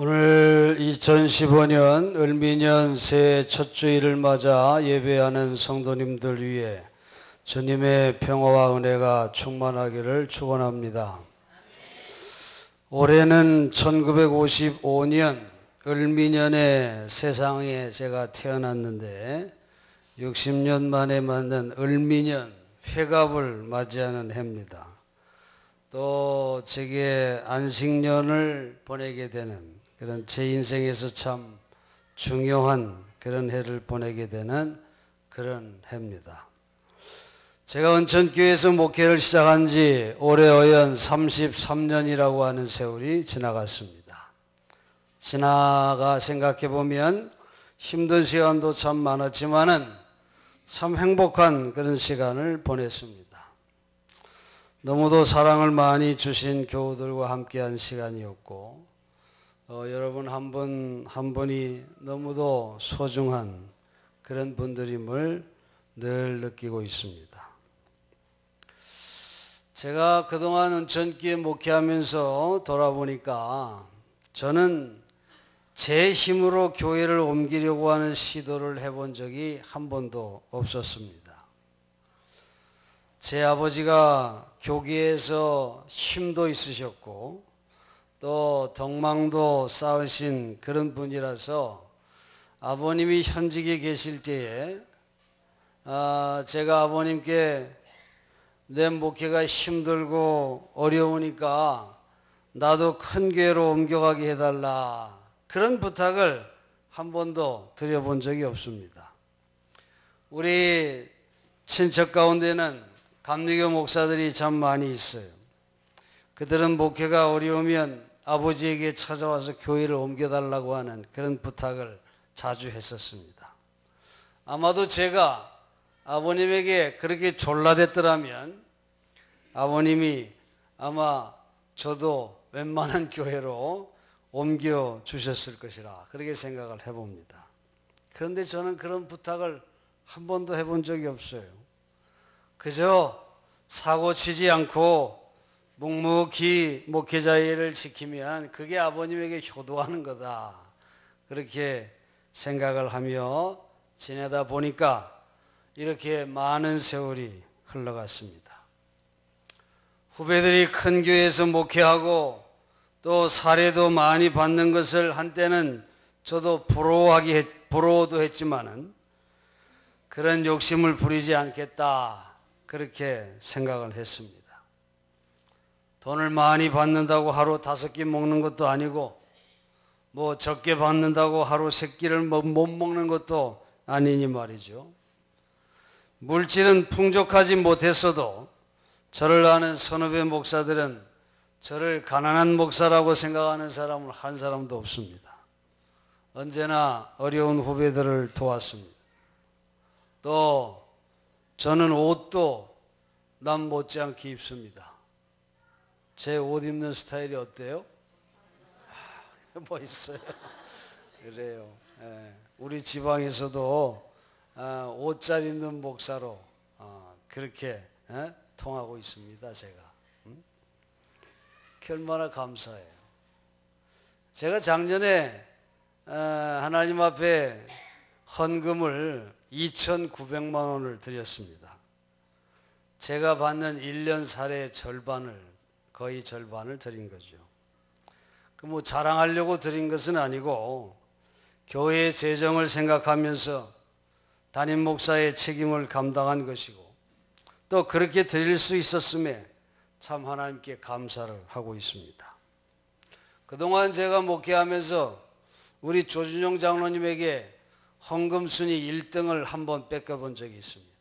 오늘 2015년 을미년 새해 첫 주일을 맞아 예배하는 성도님들 위해 주님의 평화와 은혜가 충만하기를 축원합니다. 올해는 1955년 을미년에 세상에 제가 태어났는데 60년 만에 맞는 을미년 회갑을 맞이하는 해입니다. 또 제게 안식년을 보내게 되는 그런 제 인생에서 참 중요한 그런 해를 보내게 되는 그런 해입니다. 제가 은천교회에서 목회를 시작한 지 올해 어연 33년이라고 하는 세월이 지나갔습니다. 지나가 생각해보면 힘든 시간도 참 많았지만은 참 행복한 그런 시간을 보냈습니다. 너무도 사랑을 많이 주신 교우들과 함께한 시간이었고 여러분 한 분 한 분이 너무도 소중한 그런 분들임을 늘 느끼고 있습니다. 제가 그동안 은천교회 목회하면서 돌아보니까 저는 제 힘으로 교회를 옮기려고 하는 시도를 해본 적이 한 번도 없었습니다. 제 아버지가 교계에서 힘도 있으셨고 또 덕망도 쌓으신 그런 분이라서 아버님이 현직에 계실 때에 제가 아버님께 내 목회가 힘들고 어려우니까 나도 큰 교회로 옮겨가게 해달라 그런 부탁을 한 번도 드려본 적이 없습니다. 우리 친척 가운데는 감리교 목사들이 참 많이 있어요. 그들은 목회가 어려우면 아버지에게 찾아와서 교회를 옮겨달라고 하는 그런 부탁을 자주 했었습니다. 아마도 제가 아버님에게 그렇게 졸라댔더라면 아버님이 아마 저도 웬만한 교회로 옮겨주셨을 것이라 그렇게 생각을 해봅니다. 그런데 저는 그런 부탁을 한 번도 해본 적이 없어요. 그저 사고치지 않고 묵묵히 목회자의 일을 지키면 그게 아버님에게 효도하는 거다. 그렇게 생각을 하며 지내다 보니까 이렇게 많은 세월이 흘러갔습니다. 후배들이 큰 교회에서 목회하고 또 사례도 많이 받는 것을 한때는 저도 부러워도 했지만은 그런 욕심을 부리지 않겠다. 그렇게 생각을 했습니다. 돈을 많이 받는다고 하루 5끼 먹는 것도 아니고 뭐 적게 받는다고 하루 3끼를 못 먹는 것도 아니니 말이죠. 물질은 풍족하지 못했어도 저를 아는 선후배 목사들은 저를 가난한 목사라고 생각하는 사람은 한 사람도 없습니다. 언제나 어려운 후배들을 도왔습니다. 또 저는 옷도 남 못지않게 입습니다. 제 옷 입는 스타일이 어때요? 멋있어요. 그래요. 우리 지방에서도 옷 잘 입는 목사로 그렇게 통하고 있습니다. 제가. 얼마나 감사해요. 제가 작년에 하나님 앞에 헌금을 2,900만 원을 드렸습니다. 제가 받는 1년 살의 거의 절반을 드린 거죠. 뭐 자랑하려고 드린 것은 아니고 교회의 재정을 생각하면서 담임 목사의 책임을 감당한 것이고 또 그렇게 드릴 수 있었음에 참 하나님께 감사를 하고 있습니다. 그동안 제가 목회하면서 우리 조준용 장로님에게 헌금 순위 1등을 한번 뺏겨본 적이 있습니다.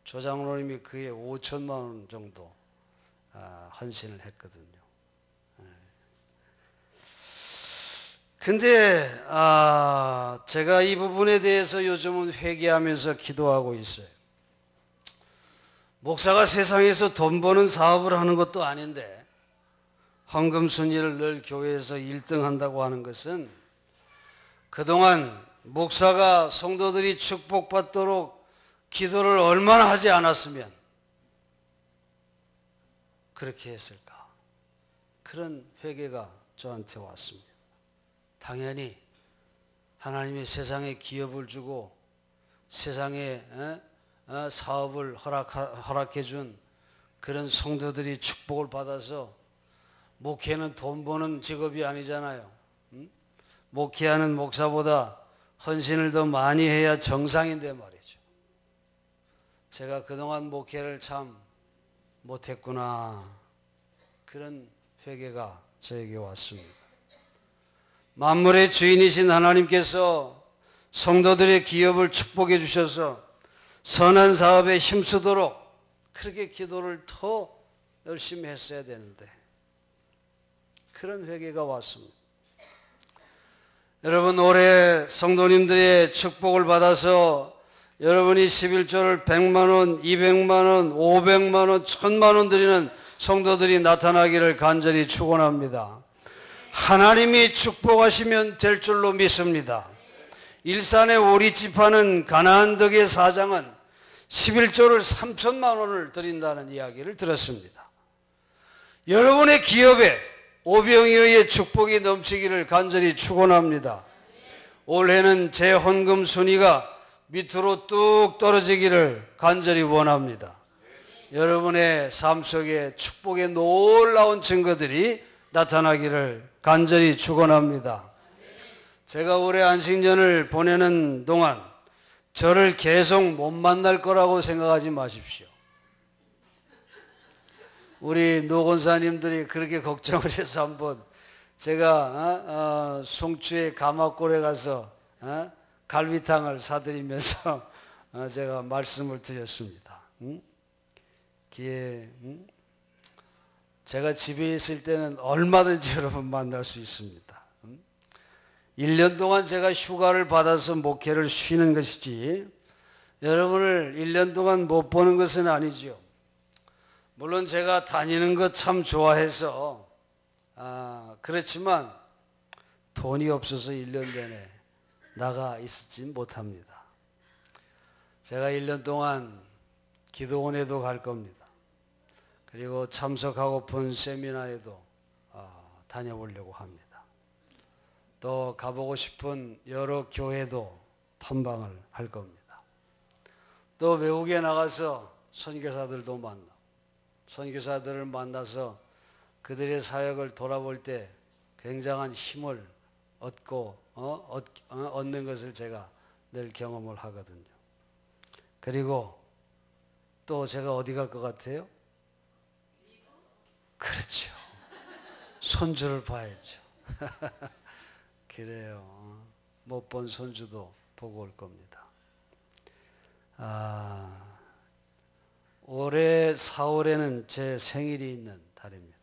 조 장로님이 그에 5천만 원 정도 헌신을 했거든요. 근데 제가 이 부분에 대해서 요즘은 회개하면서 기도하고 있어요. 목사가 세상에서 돈 버는 사업을 하는 것도 아닌데 헌금 순위를 늘 교회에서 1등 한다고 하는 것은 그동안 목사가 성도들이 축복받도록 기도를 얼마나 하지 않았으면 그렇게 했을까? 그런 회개가 저한테 왔습니다. 당연히 하나님이 세상에 기업을 주고 세상에 사업을 허락해 준 그런 성도들이 축복을 받아서, 목회는 돈 버는 직업이 아니잖아요. 목회하는 목사보다 헌신을 더 많이 해야 정상인데 말이죠. 제가 그동안 목회를 참 못했구나, 그런 회개가 저에게 왔습니다. 만물의 주인이신 하나님께서 성도들의 기업을 축복해 주셔서 선한 사업에 힘쓰도록 그렇게 기도를 더 열심히 했어야 되는데, 그런 회개가 왔습니다. 여러분, 올해 성도님들의 축복을 받아서 여러분이 11조를 100만 원, 200만 원, 500만 원, 1000만 원 드리는 성도들이 나타나기를 간절히 축원합니다. 하나님이 축복하시면 될 줄로 믿습니다. 일산의 오리집 하는 가나안 덕의 사장은 11조를 3천만 원을 드린다는 이야기를 들었습니다. 여러분의 기업에 오병이어의 축복이 넘치기를 간절히 축원합니다. 올해는 제 헌금 순위가 밑으로 뚝 떨어지기를 간절히 원합니다. 여러분의 삶 속에 축복의 놀라운 증거들이 나타나기를 간절히 축원합니다. 제가 올해 안식년을 보내는 동안 저를 계속 못 만날 거라고 생각하지 마십시오. 우리 노건사님들이 그렇게 걱정을 해서 한번 제가 송추의 가마골에 가서 갈비탕을 사드리면서 제가 말씀을 드렸습니다. 제가 집에 있을 때는 얼마든지 여러분 만날 수 있습니다. 1년 동안 제가 휴가를 받아서 목회를 쉬는 것이지 여러분을 1년 동안 못 보는 것은 아니죠. 물론 제가 다니는 것 참 좋아해서 그렇지만 돈이 없어서 1년 내내 나가 있지 못합니다. 제가 1년 동안 기도원에도 갈 겁니다. 그리고 참석하고픈 세미나에도 다녀보려고 합니다. 또 가보고 싶은 여러 교회도 탐방을 할 겁니다. 또 외국에 나가서 선교사들도 만나고, 선교사들을 만나서 그들의 사역을 돌아볼 때 굉장한 힘을 얻는 것을 제가 늘 경험을 하거든요. 그리고 또 제가 어디 갈 것 같아요? 그렇죠. 손주를 봐야죠. 그래요. 못 본 손주도 보고 올 겁니다. 올해 4월에는 제 생일이 있는 달입니다.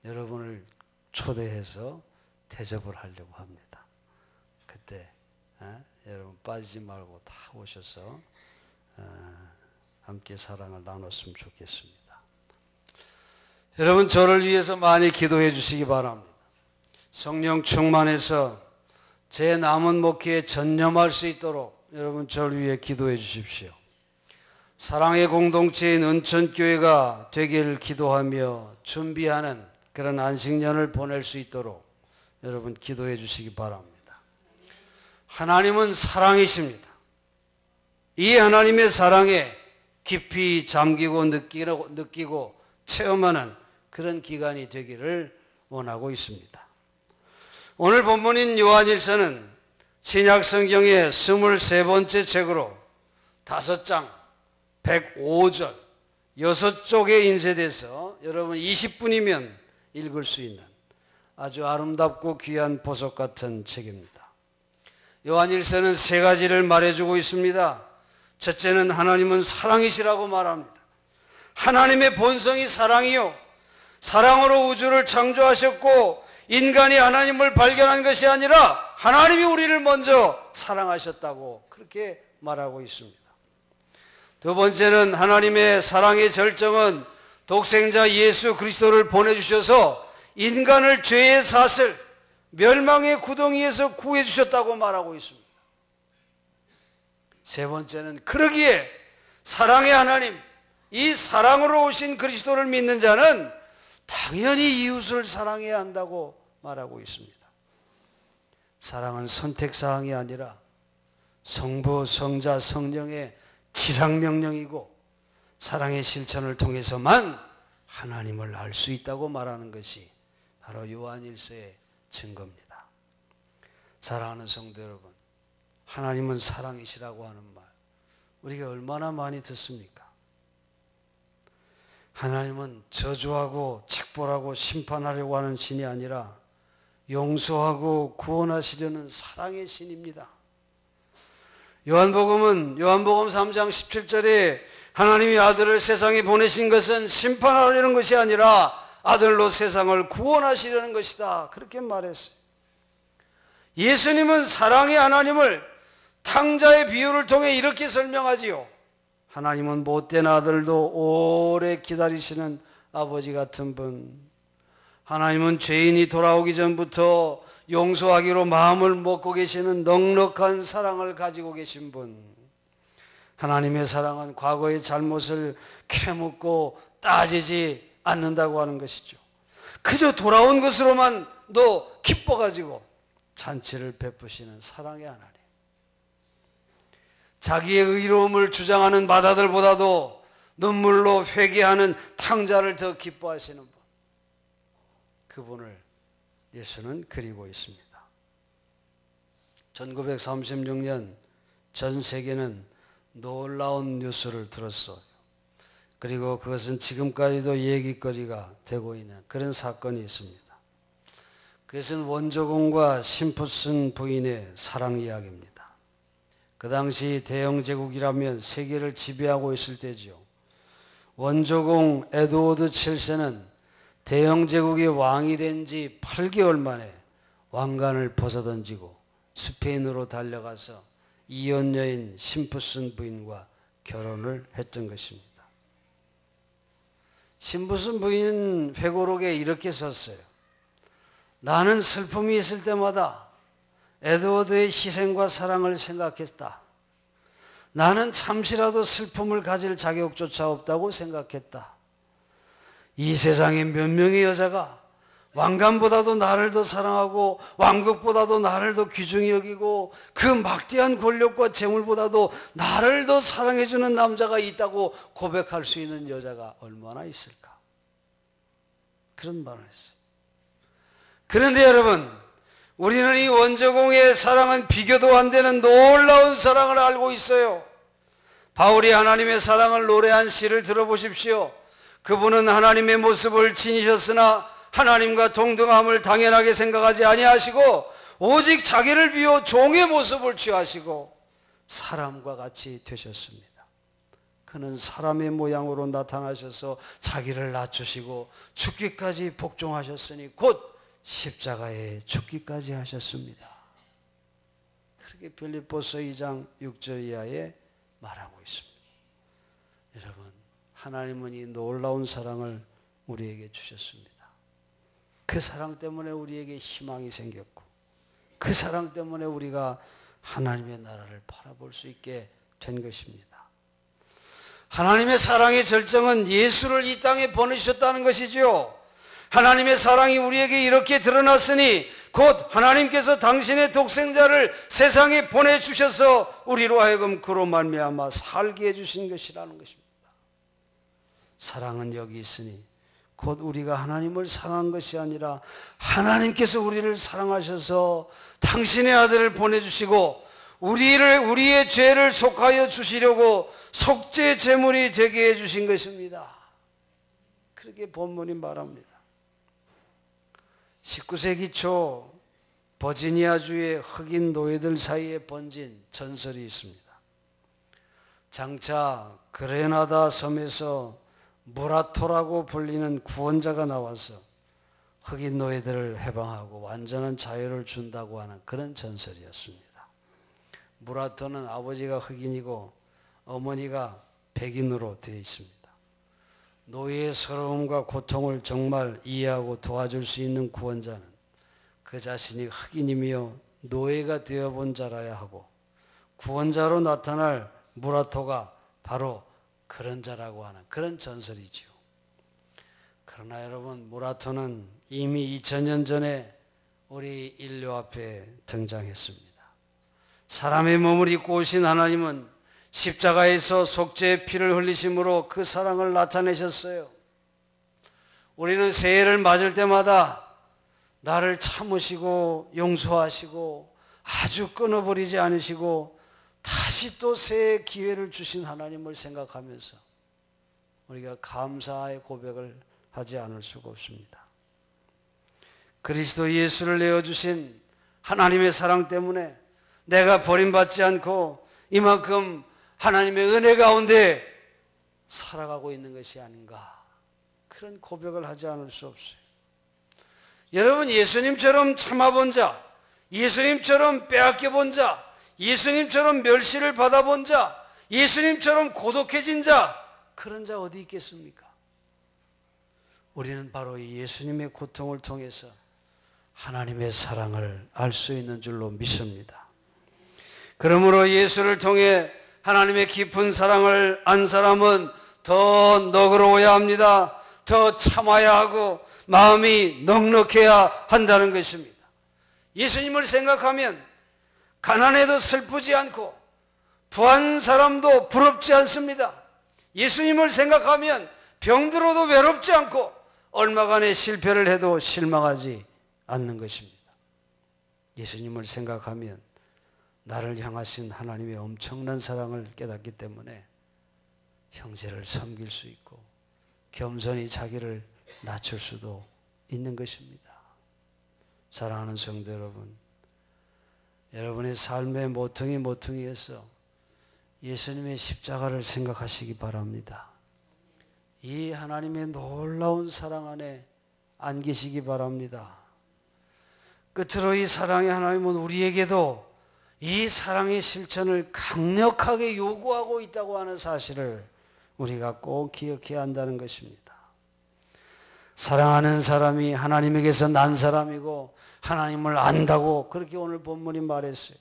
여러분을 초대해서 대접을 하려고 합니다. 그때 여러분 빠지지 말고 다 오셔서 함께 사랑을 나눴으면 좋겠습니다. 여러분, 저를 위해서 많이 기도해 주시기 바랍니다. 성령 충만해서 제 남은 목회에 전념할 수 있도록 여러분 저를 위해 기도해 주십시오. 사랑의 공동체인 은천교회가 되길 기도하며 준비하는 그런 안식년을 보낼 수 있도록 여러분 기도해 주시기 바랍니다. 하나님은 사랑이십니다. 이 하나님의 사랑에 깊이 잠기고 느끼고 체험하는 그런 기간이 되기를 원하고 있습니다. 오늘 본문인 요한일서는 신약성경의 23번째 책으로 5장 105절 6쪽에 인쇄돼서 여러분 20분이면 읽을 수 있는 아주 아름답고 귀한 보석 같은 책입니다. 요한일서는 3가지를 말해주고 있습니다. 첫째는 하나님은 사랑이시라고 말합니다. 하나님의 본성이 사랑이요, 사랑으로 우주를 창조하셨고 인간이 하나님을 발견한 것이 아니라 하나님이 우리를 먼저 사랑하셨다고 그렇게 말하고 있습니다. 두 번째는 하나님의 사랑의 절정은 독생자 예수 그리스도를 보내주셔서 인간을 죄의 사슬, 멸망의 구덩이에서 구해주셨다고 말하고 있습니다. 세 번째는 그러기에 사랑의 하나님, 이 사랑으로 오신 그리스도를 믿는 자는 당연히 이웃을 사랑해야 한다고 말하고 있습니다. 사랑은 선택사항이 아니라 성부, 성자, 성령의 지상명령이고 사랑의 실천을 통해서만 하나님을 알 수 있다고 말하는 것이 바로 요한일서의 증거입니다. 사랑하는 성도 여러분, 하나님은 사랑이시라고 하는 말 우리가 얼마나 많이 듣습니까? 하나님은 저주하고 책벌하고 심판하려고 하는 신이 아니라 용서하고 구원하시려는 사랑의 신입니다. 요한복음 3장 17절에 하나님이 아들을 세상에 보내신 것은 심판하려는 것이 아니라 아들로 세상을 구원하시려는 것이다. 그렇게 말했어요. 예수님은 사랑의 하나님을 탕자의 비유를 통해 이렇게 설명하지요. 하나님은 못된 아들도 오래 기다리시는 아버지 같은 분. 하나님은 죄인이 돌아오기 전부터 용서하기로 마음을 먹고 계시는 넉넉한 사랑을 가지고 계신 분. 하나님의 사랑은 과거의 잘못을 캐묻고 따지지 않는다고 하는 것이죠. 그저 돌아온 것으로만도 기뻐가지고 잔치를 베푸시는 사랑의 하나님. 자기의 의로움을 주장하는 마다들보다도 눈물로 회개하는 탕자를 더 기뻐하시는 분. 그분을 예수는 그리고 있습니다. 1936년 전 세계는 놀라운 뉴스를 들었어요. 그리고 그것은 지금까지도 얘기거리가 되고 있는 그런 사건이 있습니다. 그것은 원조공과 심푸슨 부인의 사랑 이야기입니다. 그 당시 대영제국이라면 세계를 지배하고 있을 때죠. 원조공 에드워드 7세는 대영제국의 왕이 된 지 8개월 만에 왕관을 벗어던지고 스페인으로 달려가서 이혼녀인 심푸슨 부인과 결혼을 했던 것입니다. 심푸슨 부인은 회고록에 이렇게 썼어요. 나는 슬픔이 있을 때마다 에드워드의 희생과 사랑을 생각했다. 나는 잠시라도 슬픔을 가질 자격조차 없다고 생각했다. 이 세상에 몇 명의 여자가 왕관보다도 나를 더 사랑하고 왕국보다도 나를 더 귀중히 여기고 그 막대한 권력과 재물보다도 나를 더 사랑해주는 남자가 있다고 고백할 수 있는 여자가 얼마나 있을까? 그런 말을 했어요. 그런데 여러분, 우리는 이 원조공의 사랑은 비교도 안 되는 놀라운 사랑을 알고 있어요. 바울이 하나님의 사랑을 노래한 시를 들어보십시오. 그분은 하나님의 모습을 지니셨으나 하나님과 동등함을 당연하게 생각하지 아니하시고 오직 자기를 비워 종의 모습을 취하시고 사람과 같이 되셨습니다. 그는 사람의 모양으로 나타나셔서 자기를 낮추시고 죽기까지 복종하셨으니 곧 십자가에 죽기까지 하셨습니다. 그렇게 빌립보서 2장 6절 이하에 말하고 있습니다. 여러분, 하나님은 이 놀라운 사랑을 우리에게 주셨습니다. 그 사랑 때문에 우리에게 희망이 생겼고 그 사랑 때문에 우리가 하나님의 나라를 바라볼 수 있게 된 것입니다. 하나님의 사랑의 절정은 예수를 이 땅에 보내주셨다는 것이죠. 하나님의 사랑이 우리에게 이렇게 드러났으니 곧 하나님께서 당신의 독생자를 세상에 보내주셔서 우리로 하여금 그로 말미암아 살게 해주신 것이라는 것입니다. 사랑은 여기 있으니 곧 우리가 하나님을 사랑한 것이 아니라 하나님께서 우리를 사랑하셔서 당신의 아들을 보내주시고 우리의 죄를 속하여 주시려고 속죄 제물이 되게 해주신 것입니다. 그렇게 본문이 말합니다. 19세기 초 버지니아주의 흑인 노예들 사이에 번진 전설이 있습니다. 장차 그레나다 섬에서 무라토라고 불리는 구원자가 나와서 흑인 노예들을 해방하고 완전한 자유를 준다고 하는 그런 전설이었습니다. 무라토는 아버지가 흑인이고 어머니가 백인으로 되어 있습니다. 노예의 서러움과 고통을 정말 이해하고 도와줄 수 있는 구원자는 그 자신이 흑인이며 노예가 되어본 자라야 하고 구원자로 나타날 무라토가 바로 그런 자라고 하는 그런 전설이죠. 그러나 여러분, 무라토는 이미 2000년 전에 우리 인류 앞에 등장했습니다. 사람의 몸을 입고 오신 하나님은 십자가에서 속죄의 피를 흘리심으로 그 사랑을 나타내셨어요. 우리는 새해를 맞을 때마다 나를 참으시고 용서하시고 아주 끊어버리지 않으시고 다시 또 새해 기회를 주신 하나님을 생각하면서 우리가 감사의 고백을 하지 않을 수가 없습니다. 그리스도 예수를 내어주신 하나님의 사랑 때문에 내가 버림받지 않고 이만큼 하나님의 은혜 가운데 살아가고 있는 것이 아닌가, 그런 고백을 하지 않을 수 없어요. 여러분, 예수님처럼 참아본 자, 예수님처럼 빼앗겨본 자, 예수님처럼 멸시를 받아본 자, 예수님처럼 고독해진 자, 그런 자 어디 있겠습니까? 우리는 바로 이 예수님의 고통을 통해서 하나님의 사랑을 알 수 있는 줄로 믿습니다. 그러므로 예수를 통해 하나님의 깊은 사랑을 안 사람은 더 너그러워야 합니다. 더 참아야 하고 마음이 넉넉해야 한다는 것입니다. 예수님을 생각하면 가난해도 슬프지 않고 부한 사람도 부럽지 않습니다. 예수님을 생각하면 병들어도 외롭지 않고 얼마간의 실패를 해도 실망하지 않는 것입니다. 예수님을 생각하면 나를 향하신 하나님의 엄청난 사랑을 깨닫기 때문에 형제를 섬길 수 있고 겸손히 자기를 낮출 수도 있는 것입니다. 사랑하는 성도 여러분, 여러분의 삶의 모퉁이에서 예수님의 십자가를 생각하시기 바랍니다. 이 하나님의 놀라운 사랑 안에 안기시기 바랍니다. 끝으로 이 사랑의 하나님은 우리에게도 이 사랑의 실천을 강력하게 요구하고 있다고 하는 사실을 우리가 꼭 기억해야 한다는 것입니다. 사랑하는 사람이 하나님에게서 난 사람이고 하나님을 안다고 그렇게 오늘 본문이 말했어요.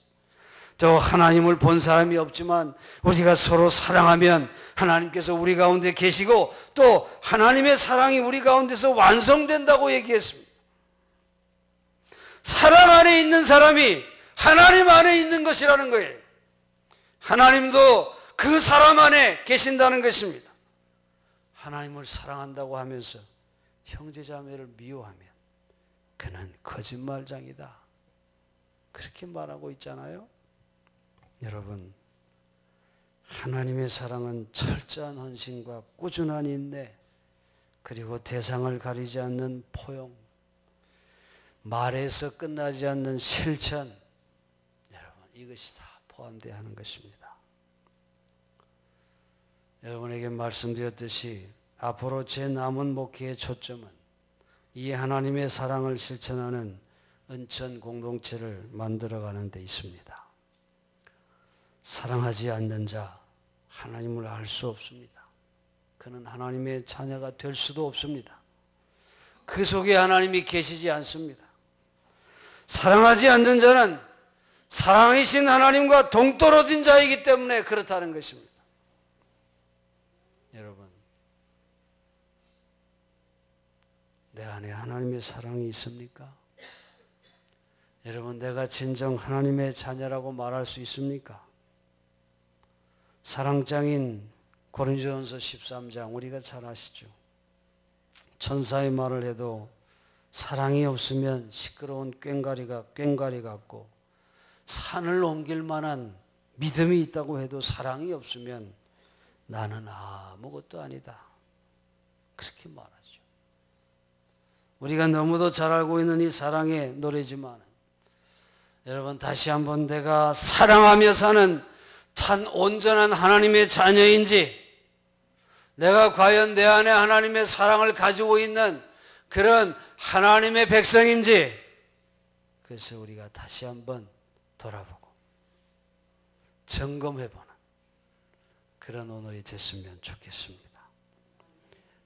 또 하나님을 본 사람이 없지만 우리가 서로 사랑하면 하나님께서 우리 가운데 계시고 또 하나님의 사랑이 우리 가운데서 완성된다고 얘기했습니다. 사랑 안에 있는 사람이 하나님 안에 있는 것이라는 거예요. 하나님도 그 사람 안에 계신다는 것입니다. 하나님을 사랑한다고 하면서 형제자매를 미워하면 그는 거짓말장이다, 그렇게 말하고 있잖아요. 여러분, 하나님의 사랑은 철저한 헌신과 꾸준한 인내, 그리고 대상을 가리지 않는 포용, 말에서 끝나지 않는 실천, 여러분, 이것이 다 포함되어야 하는 것입니다. 여러분에게 말씀드렸듯이 앞으로 제 남은 목회의 초점은 이 하나님의 사랑을 실천하는 은천 공동체를 만들어가는 데 있습니다. 사랑하지 않는 자, 하나님을 알 수 없습니다. 그는 하나님의 자녀가 될 수도 없습니다. 그 속에 하나님이 계시지 않습니다. 사랑하지 않는 자는 사랑이신 하나님과 동떨어진 자이기 때문에 그렇다는 것입니다. 여러분, 내 안에 하나님의 사랑이 있습니까? 여러분, 내가 진정 하나님의 자녀라고 말할 수 있습니까? 사랑장인 고린도전서 13장 우리가 잘 아시죠? 천사의 말을 해도 사랑이 없으면 시끄러운 꽹과리 같고, 산을 옮길 만한 믿음이 있다고 해도 사랑이 없으면 나는 아무것도 아니다, 그렇게 말하죠. 우리가 너무도 잘 알고 있는 이 사랑의 노래지만, 여러분, 다시 한번 내가 사랑하며 사는 참 온전한 하나님의 자녀인지, 내가 과연 내 안에 하나님의 사랑을 가지고 있는 그런 하나님의 백성인지, 그래서 우리가 다시 한번 돌아보고 점검해보는 그런 오늘이 됐으면 좋겠습니다.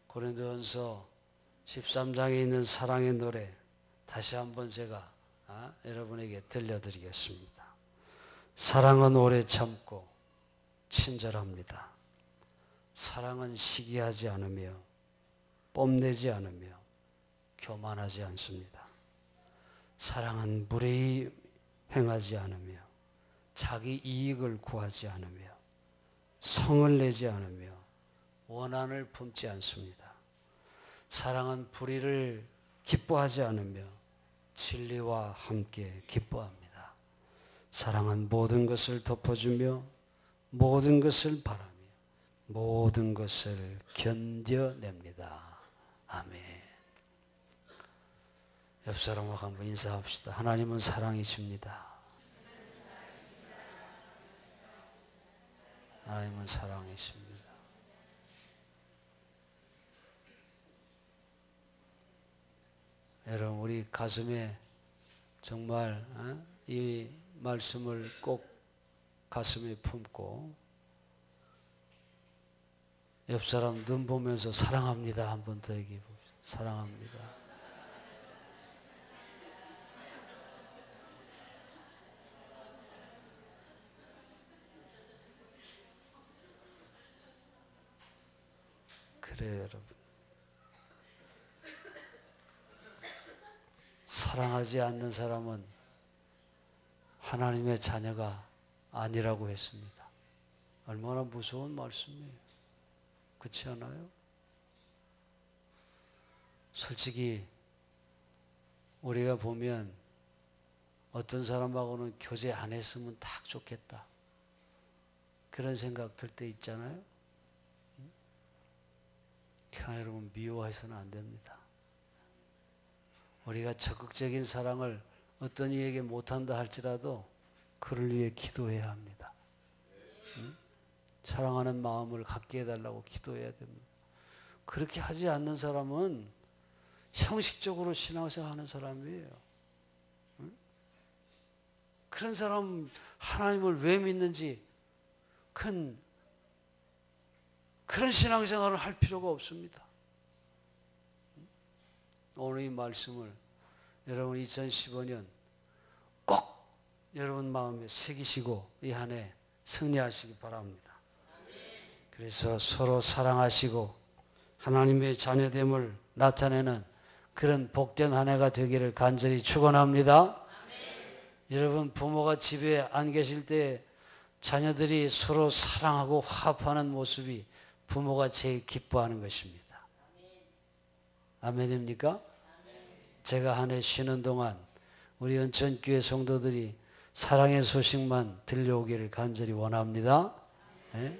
고린도전서 13장에 있는 사랑의 노래 다시 한번 제가 여러분에게 들려드리겠습니다. 사랑은 오래 참고 친절합니다. 사랑은 시기하지 않으며 뽐내지 않으며 교만하지 않습니다. 사랑은 무례히 행하지 않으며 자기 이익을 구하지 않으며 성을 내지 않으며 원한을 품지 않습니다. 사랑은 불의를 기뻐하지 않으며 진리와 함께 기뻐합니다. 사랑은 모든 것을 덮어주며 모든 것을 바라며 모든 것을 견뎌냅니다. 아멘. 옆 사람과 한번 인사합시다. 하나님은 사랑이십니다. 하나님은 사랑이십니다. 여러분, 우리 가슴에 정말 이 말씀을 꼭 가슴에 품고 옆 사람 눈 보면서 사랑합니다 한번 더 얘기해 봅시다. 사랑합니다. 그래요, 여러분. 사랑하지 않는 사람은 하나님의 자녀가 아니라고 했습니다. 얼마나 무서운 말씀이에요. 그렇지 않아요? 솔직히 우리가 보면 어떤 사람하고는 교제 안 했으면 딱 좋겠다. 그런 생각 들 때 있잖아요. 그러나 여러분, 미워해서는 안 됩니다. 우리가 적극적인 사랑을 어떤 이에게 못한다 할지라도 그를 위해 기도해야 합니다. 사랑하는 마음을 갖게 해달라고 기도해야 됩니다. 그렇게 하지 않는 사람은 형식적으로 신앙생활 하는 사람이에요. 그런 사람 하나님을 왜 믿는지 그런 신앙생활을 할 필요가 없습니다. 오늘 이 말씀을 여러분 2015년 꼭 여러분 마음에 새기시고 이 한 해 승리하시기 바랍니다. 그래서 서로 사랑하시고 하나님의 자녀됨을 나타내는 그런 복된 한 해가 되기를 간절히 축원합니다. 여러분, 부모가 집에 안 계실 때 자녀들이 서로 사랑하고 화합하는 모습이 부모가 제일 기뻐하는 것입니다. 아멘입니까? 제가 한 해 쉬는 동안 우리 은천교회 성도들이 사랑의 소식만 들려오기를 간절히 원합니다. 네?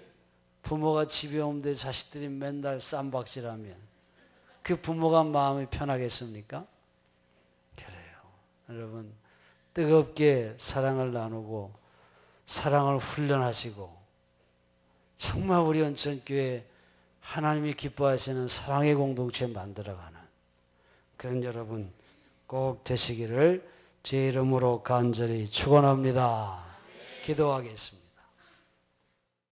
부모가 집에 오는데 자식들이 맨날 쌈박질하면 그 부모가 마음이 편하겠습니까? 그래요. 여러분, 뜨겁게 사랑을 나누고 사랑을 훈련하시고 정말 우리 은천교회 하나님이 기뻐하시는 사랑의 공동체 만들어가는 그런 여러분 꼭 되시기를 제 이름으로 간절히 축원합니다. 기도하겠습니다.